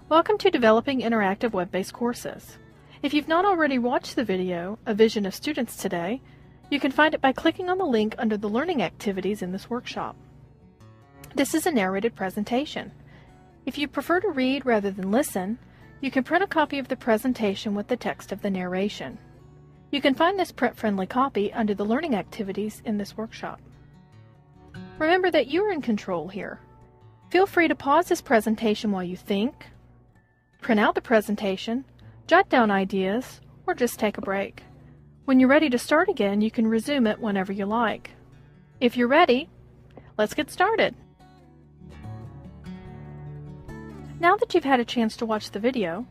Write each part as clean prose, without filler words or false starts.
Welcome to Developing Interactive Web-Based Courses. If you've not already watched the video, A Vision of Students Today, you can find it by clicking on the link under the learning activities in this workshop. This is a narrated presentation. If you prefer to read rather than listen, you can print a copy of the presentation with the text of the narration. You can find this print-friendly copy under the learning activities in this workshop. Remember that you're in control here. Feel free to pause this presentation while you think, print out the presentation, jot down ideas, or just take a break. When you're ready to start again, you can resume it whenever you like. If you're ready, let's get started. Now that you've had a chance to watch the video,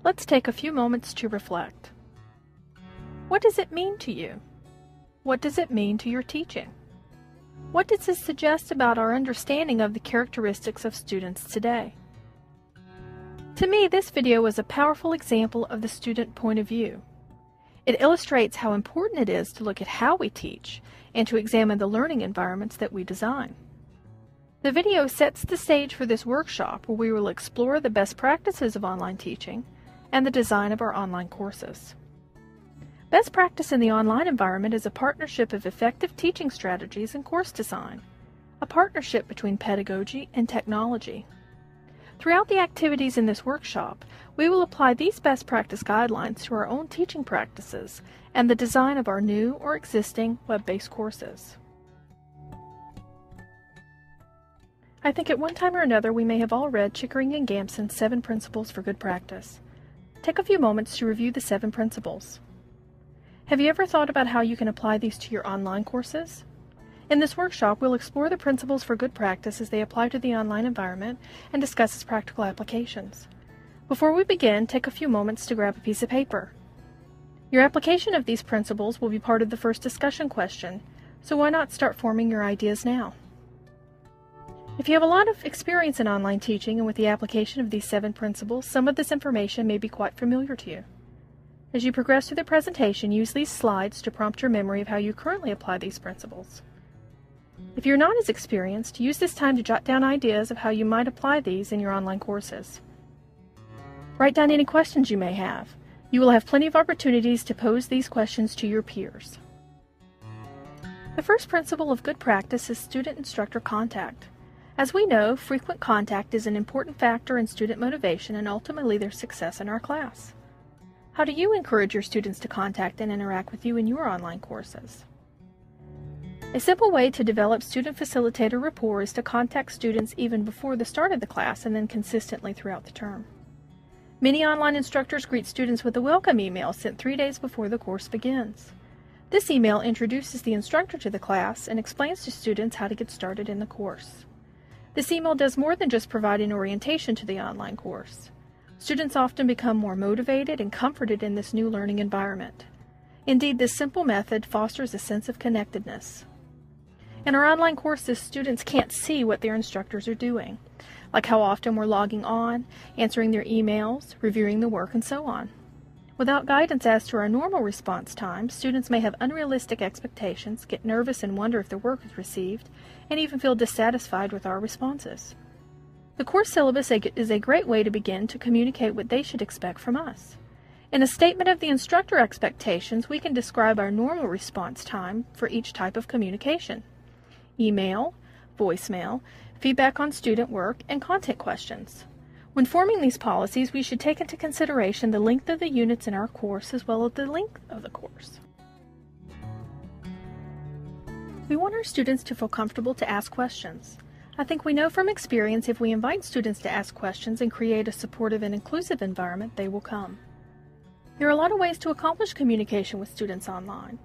let's take a few moments to reflect. What does it mean to you? What does it mean to your teaching? What does this suggest about our understanding of the characteristics of students today? To me, this video was a powerful example of the student point of view. It illustrates how important it is to look at how we teach and to examine the learning environments that we design. The video sets the stage for this workshop where we will explore the best practices of online teaching and the design of our online courses. Best practice in the online environment is a partnership of effective teaching strategies and course design, a partnership between pedagogy and technology. Throughout the activities in this workshop, we will apply these best practice guidelines to our own teaching practices and the design of our new or existing web-based courses. I think at one time or another we may have all read Chickering and Gamson's 7 Principles for Good Practice. Take a few moments to review the 7 principles. Have you ever thought about how you can apply these to your online courses? In this workshop, we'll explore the principles for good practice as they apply to the online environment and discuss its practical applications. Before we begin, take a few moments to grab a piece of paper. Your application of these principles will be part of the first discussion question, so why not start forming your ideas now? If you have a lot of experience in online teaching and with the application of these 7 principles, some of this information may be quite familiar to you. As you progress through the presentation, use these slides to prompt your memory of how you currently apply these principles. If you're not as experienced, use this time to jot down ideas of how you might apply these in your online courses. Write down any questions you may have. You will have plenty of opportunities to pose these questions to your peers. The first principle of good practice is student-instructor contact. As we know, frequent contact is an important factor in student motivation and ultimately their success in our class. How do you encourage your students to contact and interact with you in your online courses? A simple way to develop student-facilitator rapport is to contact students even before the start of the class and then consistently throughout the term. Many online instructors greet students with a welcome email sent 3 days before the course begins. This email introduces the instructor to the class and explains to students how to get started in the course. This email does more than just provide an orientation to the online course. Students often become more motivated and comforted in this new learning environment. Indeed, this simple method fosters a sense of connectedness. In our online courses, students can't see what their instructors are doing, like how often we're logging on, answering their emails, reviewing the work, and so on. Without guidance as to our normal response time, students may have unrealistic expectations, get nervous and wonder if their work is received, and even feel dissatisfied with our responses. The course syllabus is a great way to begin to communicate what they should expect from us. In a statement of the instructor expectations, we can describe our normal response time for each type of communication: email, voicemail, feedback on student work, and content questions. When forming these policies, we should take into consideration the length of the units in our course as well as the length of the course. We want our students to feel comfortable to ask questions. I think we know from experience if we invite students to ask questions and create a supportive and inclusive environment, they will come. There are a lot of ways to accomplish communication with students online: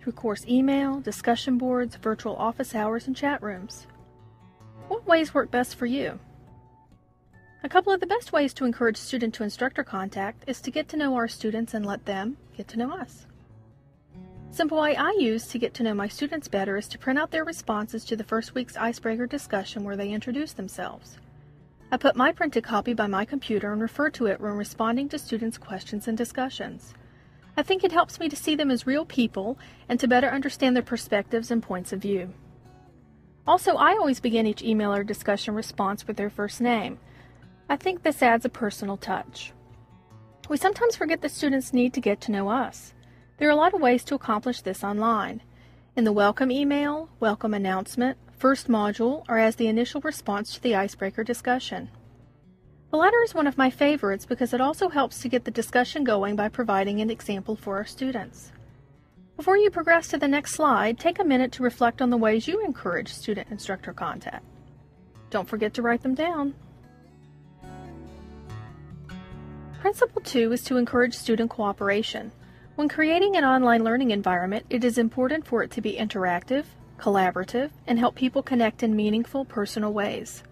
through course email, discussion boards, virtual office hours, and chat rooms. What ways work best for you? A couple of the best ways to encourage student-to-instructor contact is to get to know our students and let them get to know us. A simple way I use to get to know my students better is to print out their responses to the first week's icebreaker discussion where they introduce themselves. I put my printed copy by my computer and refer to it when responding to students' questions and discussions. I think it helps me to see them as real people and to better understand their perspectives and points of view. Also, I always begin each email or discussion response with their first name. I think this adds a personal touch. We sometimes forget that students need to get to know us. There are a lot of ways to accomplish this online. In the welcome email, welcome announcement, first module, or as the initial response to the icebreaker discussion. The latter is one of my favorites because it also helps to get the discussion going by providing an example for our students. Before you progress to the next slide, take a minute to reflect on the ways you encourage student-instructor contact. Don't forget to write them down. Principle 2 is to encourage student cooperation. When creating an online learning environment, it is important for it to be interactive, collaborative, and help people connect in meaningful, personal ways.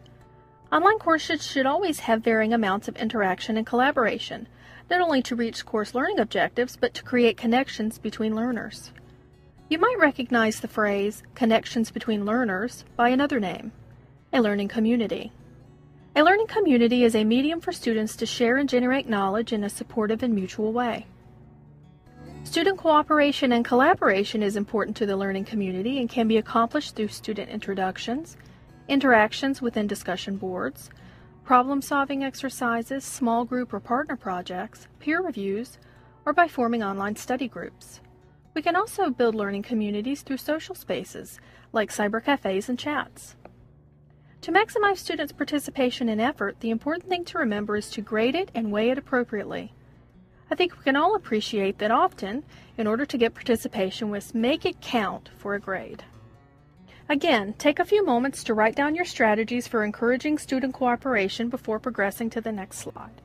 Online courses should always have varying amounts of interaction and collaboration, not only to reach course learning objectives, but to create connections between learners. You might recognize the phrase, connections between learners, by another name, a learning community. A learning community is a medium for students to share and generate knowledge in a supportive and mutual way. Student cooperation and collaboration is important to the learning community and can be accomplished through student introductions, interactions within discussion boards, problem-solving exercises, small group or partner projects, peer reviews, or by forming online study groups. We can also build learning communities through social spaces like cybercafes and chats. To maximize students' participation and effort, the important thing to remember is to grade it and weigh it appropriately. I think we can all appreciate that often, in order to get participation, we must make it count for a grade. Again, take a few moments to write down your strategies for encouraging student cooperation before progressing to the next slide.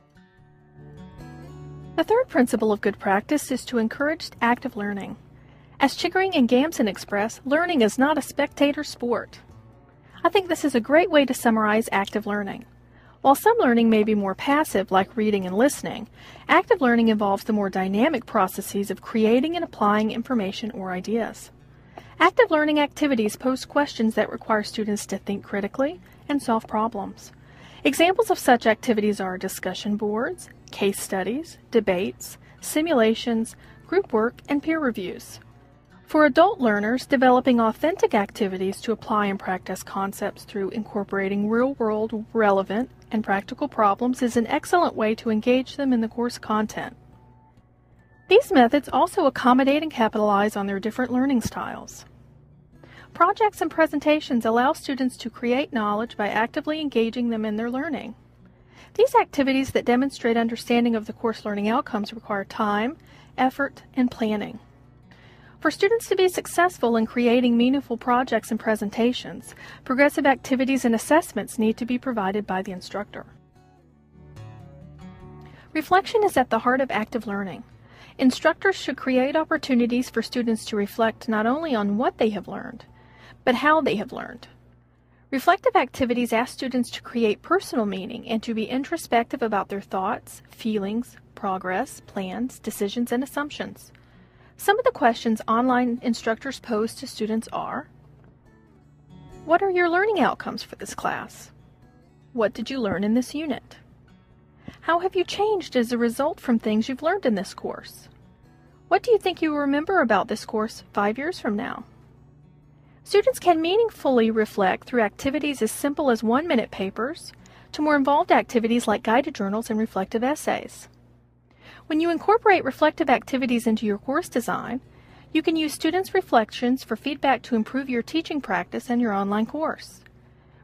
The third principle of good practice is to encourage active learning. As Chickering and Gamson express, learning is not a spectator sport. I think this is a great way to summarize active learning. While some learning may be more passive, like reading and listening, active learning involves the more dynamic processes of creating and applying information or ideas. Active learning activities pose questions that require students to think critically and solve problems. Examples of such activities are discussion boards, case studies, debates, simulations, group work, and peer reviews. For adult learners, developing authentic activities to apply and practice concepts through incorporating real-world, relevant, and practical problems is an excellent way to engage them in the course content. These methods also accommodate and capitalize on their different learning styles. Projects and presentations allow students to create knowledge by actively engaging them in their learning. These activities that demonstrate understanding of the course learning outcomes require time, effort, and planning. For students to be successful in creating meaningful projects and presentations, progressive activities and assessments need to be provided by the instructor. Reflection is at the heart of active learning. Instructors should create opportunities for students to reflect not only on what they have learned, but how they have learned. Reflective activities ask students to create personal meaning and to be introspective about their thoughts, feelings, progress, plans, decisions, and assumptions. Some of the questions online instructors pose to students are: what are your learning outcomes for this class? What did you learn in this unit? How have you changed as a result from things you've learned in this course? What do you think you will remember about this course 5 years from now? Students can meaningfully reflect through activities as simple as 1-minute papers to more involved activities like guided journals and reflective essays. When you incorporate reflective activities into your course design, you can use students' reflections for feedback to improve your teaching practice and your online course.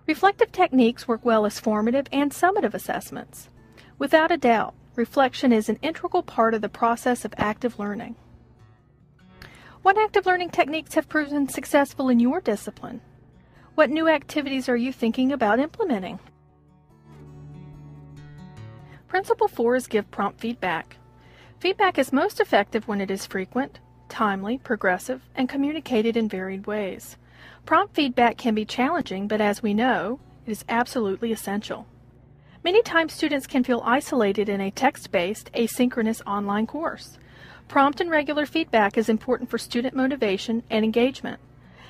Reflective techniques work well as formative and summative assessments. Without a doubt, reflection is an integral part of the process of active learning. What active learning techniques have proven successful in your discipline? What new activities are you thinking about implementing? Principle 4 is give prompt feedback. Feedback is most effective when it is frequent, timely, progressive, and communicated in varied ways. Prompt feedback can be challenging, but as we know, it is absolutely essential. Many times students can feel isolated in a text-based, asynchronous online course. Prompt and regular feedback is important for student motivation and engagement.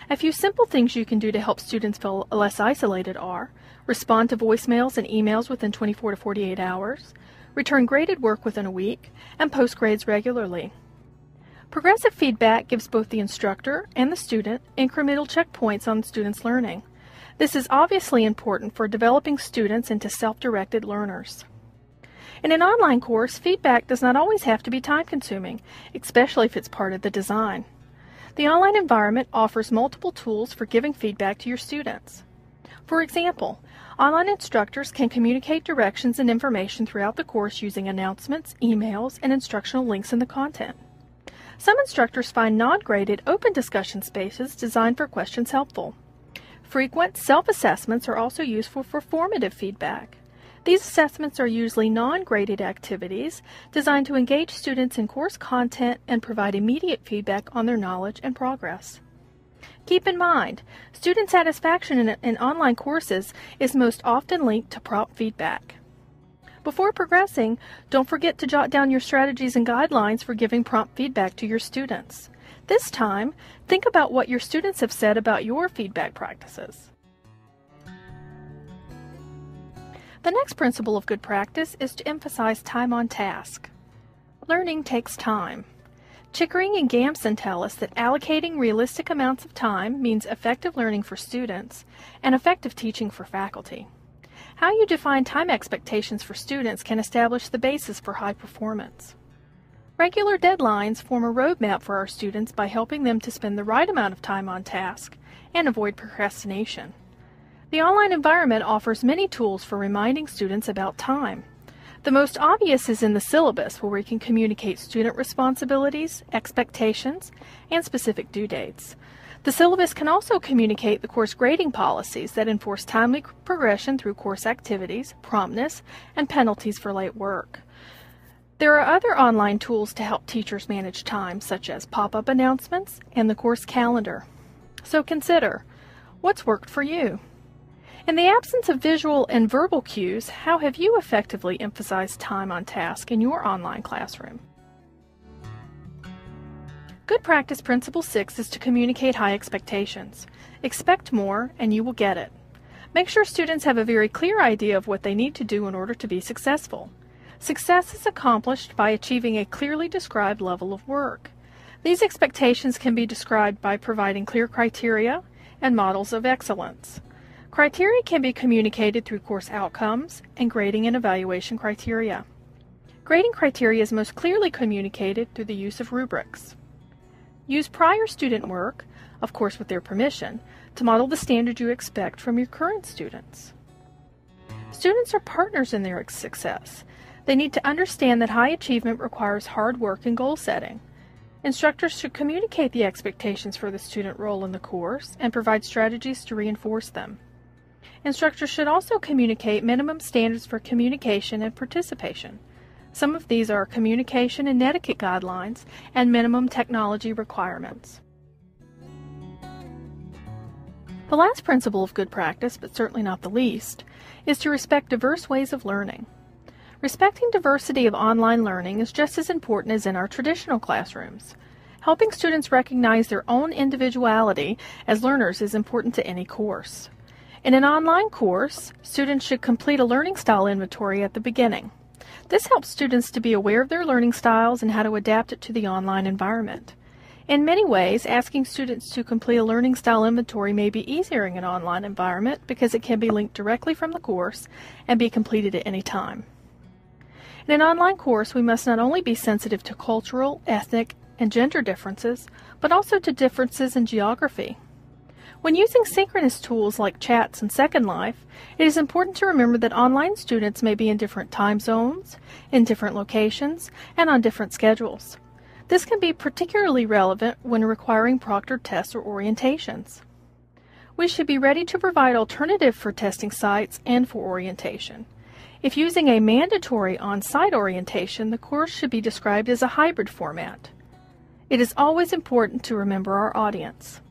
A few simple things you can do to help students feel less isolated are: respond to voicemails and emails within 24 to 48 hours, return graded work within a week, and post grades regularly. Progressive feedback gives both the instructor and the student incremental checkpoints on the student's learning. This is obviously important for developing students into self-directed learners. In an online course, feedback does not always have to be time-consuming, especially if it's part of the design. The online environment offers multiple tools for giving feedback to your students. For example, online instructors can communicate directions and information throughout the course using announcements, emails, and instructional links in the content. Some instructors find non-graded, open discussion spaces designed for questions helpful. Frequent self-assessments are also useful for formative feedback. These assessments are usually non-graded activities designed to engage students in course content and provide immediate feedback on their knowledge and progress. Keep in mind, student satisfaction in online courses is most often linked to prompt feedback. Before progressing, don't forget to jot down your strategies and guidelines for giving prompt feedback to your students. This time, think about what your students have said about your feedback practices. The next principle of good practice is to emphasize time on task. Learning takes time. Chickering and Gamson tell us that allocating realistic amounts of time means effective learning for students and effective teaching for faculty. How you define time expectations for students can establish the basis for high performance. Regular deadlines form a roadmap for our students by helping them to spend the right amount of time on task and avoid procrastination. The online environment offers many tools for reminding students about time. The most obvious is in the syllabus, where we can communicate student responsibilities, expectations, and specific due dates. The syllabus can also communicate the course grading policies that enforce timely progression through course activities, promptness, and penalties for late work. There are other online tools to help teachers manage time, such as pop-up announcements and the course calendar. So consider, what's worked for you? In the absence of visual and verbal cues, how have you effectively emphasized time on task in your online classroom? Good practice principle 6 is to communicate high expectations. Expect more and you will get it. Make sure students have a very clear idea of what they need to do in order to be successful. Success is accomplished by achieving a clearly described level of work. These expectations can be described by providing clear criteria and models of excellence. Criteria can be communicated through course outcomes and grading and evaluation criteria. Grading criteria is most clearly communicated through the use of rubrics. Use prior student work, of course with their permission, to model the standard you expect from your current students. Students are partners in their success. They need to understand that high achievement requires hard work and goal setting. Instructors should communicate the expectations for the student role in the course and provide strategies to reinforce them. Instructors should also communicate minimum standards for communication and participation. Some of these are communication and etiquette guidelines and minimum technology requirements. The last principle of good practice, but certainly not the least, is to respect diverse ways of learning. Respecting diversity of online learning is just as important as in our traditional classrooms. Helping students recognize their own individuality as learners is important to any course. In an online course, students should complete a learning style inventory at the beginning. This helps students to be aware of their learning styles and how to adapt it to the online environment. In many ways, asking students to complete a learning style inventory may be easier in an online environment because it can be linked directly from the course and be completed at any time. In an online course, we must not only be sensitive to cultural, ethnic, and gender differences, but also to differences in geography. When using synchronous tools like chats and Second Life, it is important to remember that online students may be in different time zones, in different locations, and on different schedules. This can be particularly relevant when requiring proctored tests or orientations. We should be ready to provide alternatives for testing sites and for orientation. If using a mandatory on-site orientation, the course should be described as a hybrid format. It is always important to remember our audience.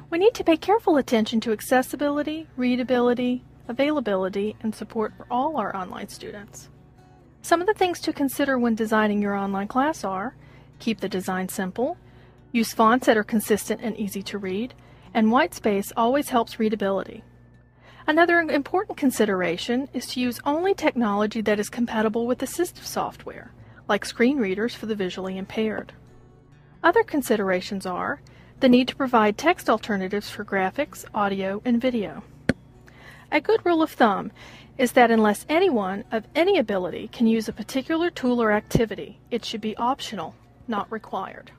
We need to pay careful attention to accessibility, readability, availability, and support for all our online students. Some of the things to consider when designing your online class are: keep the design simple, use fonts that are consistent and easy to read, and white space always helps readability. Another important consideration is to use only technology that is compatible with assistive software, like screen readers for the visually impaired. Other considerations are: the need to provide text alternatives for graphics, audio, and video. A good rule of thumb is that unless anyone of any ability can use a particular tool or activity, it should be optional, not required.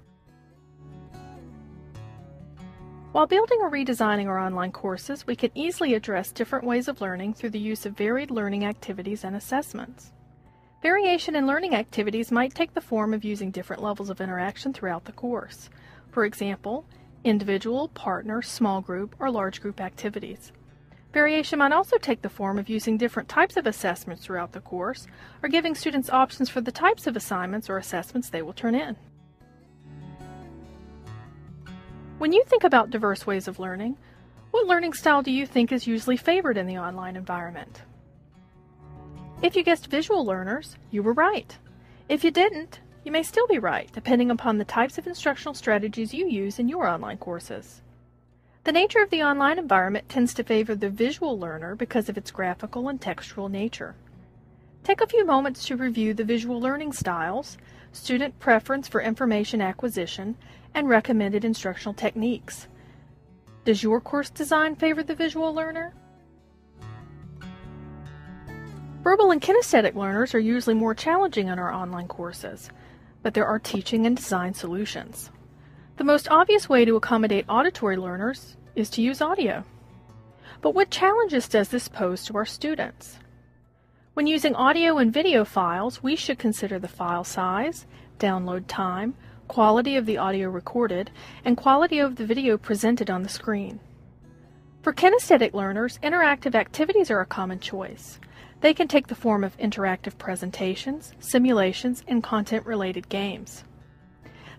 While building or redesigning our online courses, we can easily address different ways of learning through the use of varied learning activities and assessments. Variation in learning activities might take the form of using different levels of interaction throughout the course. For example, individual, partner, small group, or large group activities. Variation might also take the form of using different types of assessments throughout the course, or giving students options for the types of assignments or assessments they will turn in. When you think about diverse ways of learning, what learning style do you think is usually favored in the online environment? If you guessed visual learners, you were right. If you didn't, you may still be right, depending upon the types of instructional strategies you use in your online courses. The nature of the online environment tends to favor the visual learner because of its graphical and textual nature. Take a few moments to review the visual learning styles, student preference for information acquisition, and recommended instructional techniques. Does your course design favor the visual learner? Verbal and kinesthetic learners are usually more challenging in our online courses, but there are teaching and design solutions. The most obvious way to accommodate auditory learners is to use audio. But what challenges does this pose to our students? When using audio and video files, we should consider the file size, download time, quality of the audio recorded, and quality of the video presented on the screen. For kinesthetic learners, interactive activities are a common choice. They can take the form of interactive presentations, simulations, and content-related games.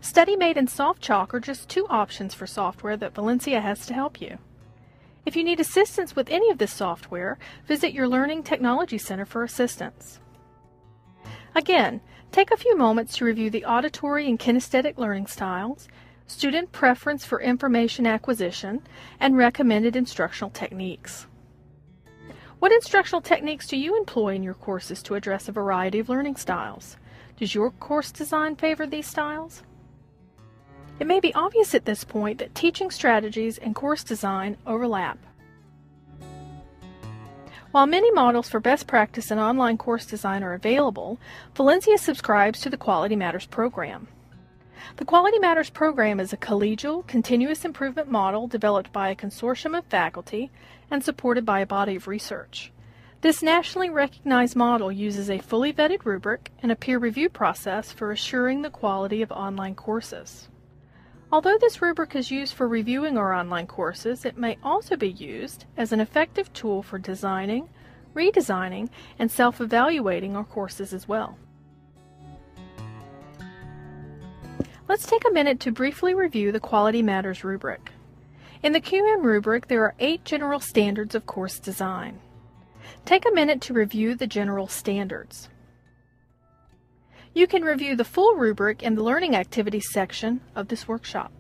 StudyMate and SoftChalk are just two options for software that Valencia has to help you. If you need assistance with any of this software, visit your Learning Technology Center for assistance. Again, take a few moments to review the auditory and kinesthetic learning styles, student preference for information acquisition, and recommended instructional techniques. What instructional techniques do you employ in your courses to address a variety of learning styles? Does your course design favor these styles? It may be obvious at this point that teaching strategies and course design overlap. While many models for best practice in online course design are available, Valencia subscribes to the Quality Matters program. The Quality Matters program is a collegial, continuous improvement model developed by a consortium of faculty and supported by a body of research. This nationally recognized model uses a fully vetted rubric and a peer review process for assuring the quality of online courses. Although this rubric is used for reviewing our online courses, it may also be used as an effective tool for designing, redesigning, and self-evaluating our courses as well. Let's take a minute to briefly review the Quality Matters rubric. In the QM rubric, there are 8 general standards of course design. Take a minute to review the general standards. You can review the full rubric in the Learning Activities section of this workshop.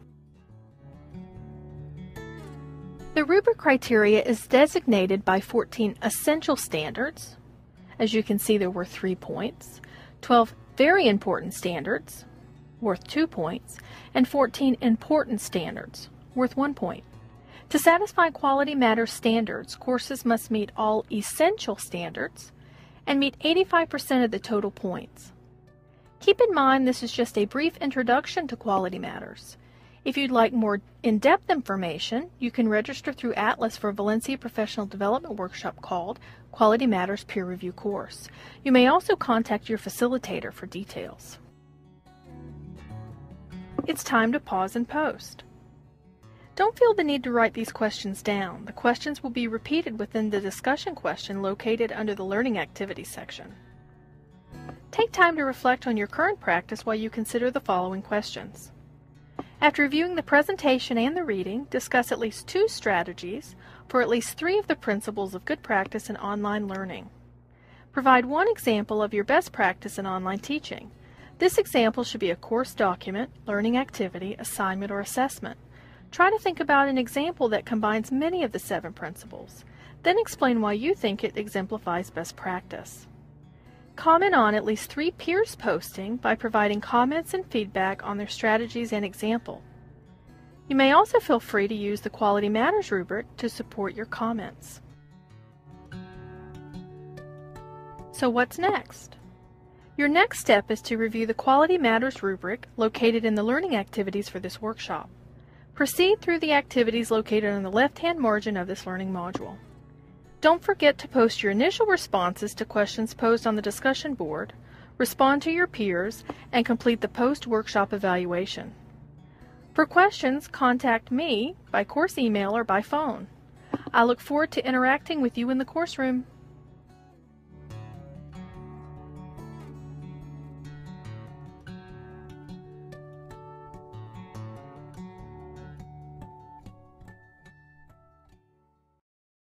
The rubric criteria is designated by 14 essential standards. As you can see, there were 3 points, 12 very important standards, worth 2 points, and 14 important standards, worth 1 point. To satisfy Quality Matters standards, courses must meet all essential standards and meet 85% of the total points. Keep in mind this is just a brief introduction to Quality Matters. If you'd like more in-depth information, you can register through Atlas for a Valencia Professional Development workshop called Quality Matters Peer Review Course. You may also contact your facilitator for details. It's time to pause and post. Don't feel the need to write these questions down. The questions will be repeated within the discussion question located under the Learning Activities section. Take time to reflect on your current practice while you consider the following questions. After reviewing the presentation and the reading, discuss at least 2 strategies for at least 3 of the principles of good practice in online learning. Provide 1 example of your best practice in online teaching. This example should be a course document, learning activity, assignment, or assessment. Try to think about an example that combines many of the 7 principles. Then explain why you think it exemplifies best practice. Comment on at least 3 peers' posting by providing comments and feedback on their strategies and example. You may also feel free to use the Quality Matters rubric to support your comments. So what's next? Your next step is to review the Quality Matters rubric located in the learning activities for this workshop. Proceed through the activities located on the left-hand margin of this learning module. Don't forget to post your initial responses to questions posed on the discussion board, respond to your peers, and complete the post-workshop evaluation. For questions, contact me by course email or by phone. I look forward to interacting with you in the course room.